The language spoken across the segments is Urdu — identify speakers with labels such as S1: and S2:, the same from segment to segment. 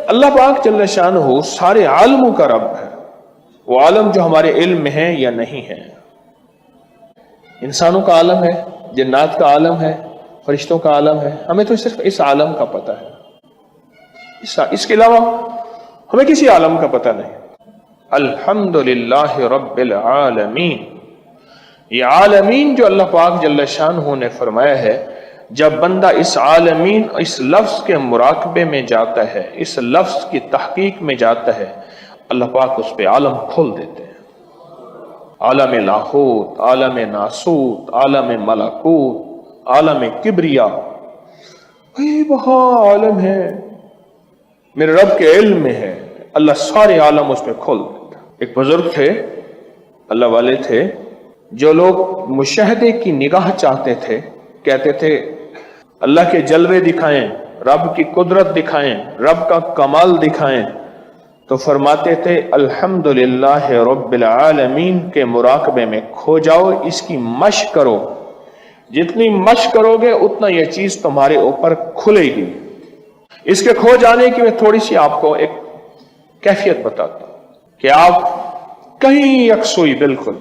S1: اللہ پاک جل شانہ سارے عالموں کا رب ہے، وہ عالم جو ہمارے علم میں ہے یا نہیں ہے۔ انسانوں کا عالم ہے، جنات کا عالم ہے، فرشتوں کا عالم ہے، ہمیں تو صرف اس عالم کا پتہ ہے، اس کے علاوہ ہمیں کسی عالم کا پتہ نہیں۔ الحمدللہ رب العالمین، یہ عالمین جو اللہ پاک جل شانہ نے فرمایا ہے، جب بندہ اس عالمین اس لفظ کے مراقبے میں جاتا ہے، اس لفظ کی تحقیق میں جاتا ہے، اللہ پاک اس پہ عالم کھول دیتے ہیں۔ عالم لاہوت، عالم ناسوت، عالم ملکوت، عالم کبریا، وہاں عالم ہے، میرے رب کے علم میں ہے، اللہ سارے عالم اس پہ کھول دیتا۔ ایک بزرگ تھے، اللہ والے تھے، جو لوگ مشاہدے کی نگاہ چاہتے تھے، کہتے تھے اللہ کے جلوے دکھائیں، رب کی قدرت دکھائیں، رب کا کمال دکھائیں، تو فرماتے تھے الحمدللہ رب العالمین کے مراقبے میں کھو جاؤ، اس کی مشق کرو، جتنی مشق کرو گے اتنا یہ چیز تمہارے اوپر کھلے گی۔ اس کے کھو جانے کی میں تھوڑی سی آپ کو ایک کیفیت بتاتا ہوں کہ آپ کہیں یکسوئی، بالکل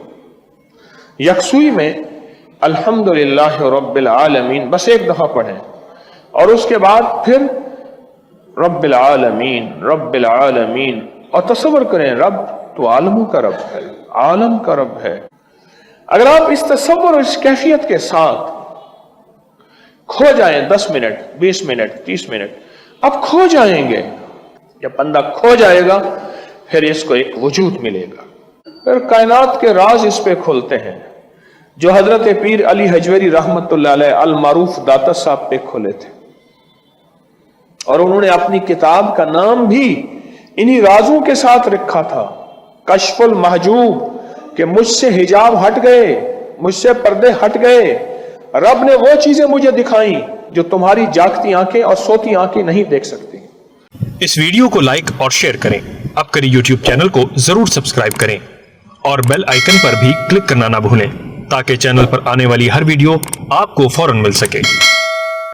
S1: یکسوئی میں الحمدللہ رب العالمین بس ایک دفعہ پڑھیں، اور اس کے بعد پھر رب العالمین رب العالمین، اور تصور کریں رب تو عالموں کا رب ہے، عالم کا رب ہے۔ اگر آپ اس تصور اور اس کیفیت کے ساتھ کھو جائیں 10 منٹ 20 منٹ 30 منٹ، آپ کھو جائیں گے۔ جب بندہ کھو جائے گا پھر اس کو ایک وجود ملے گا، پھر کائنات کے راز اس پہ کھلتے ہیں جو حضرت پیر علی حجویری رحمت اللہ علیہ المعروف داتا صاحب پہ کھلے تھے، اور انہوں نے اپنی کتاب کا نام بھی انہی رازوں کے ساتھ رکھا تھا، کشف المحجوب، کہ مجھ سے حجاب ہٹ گئے، مجھ سے پردے ہٹ گئے، رب نے وہ چیزیں مجھے دکھائیں جو تمہاری جاگتی آنکھیں اور سوتی آنکھیں نہیں دیکھ سکتی۔
S2: اس ویڈیو کو لائک اور شیئر کریں، اب کریں یوٹیوب چینل کو ضرور سبسکرائب کریں اور بیل آئیکن پر بھی کلک کرنا نہ بھولیں تاکہ چینل پر آنے والی ہر ویڈیو آپ کو فوراً مل سکے۔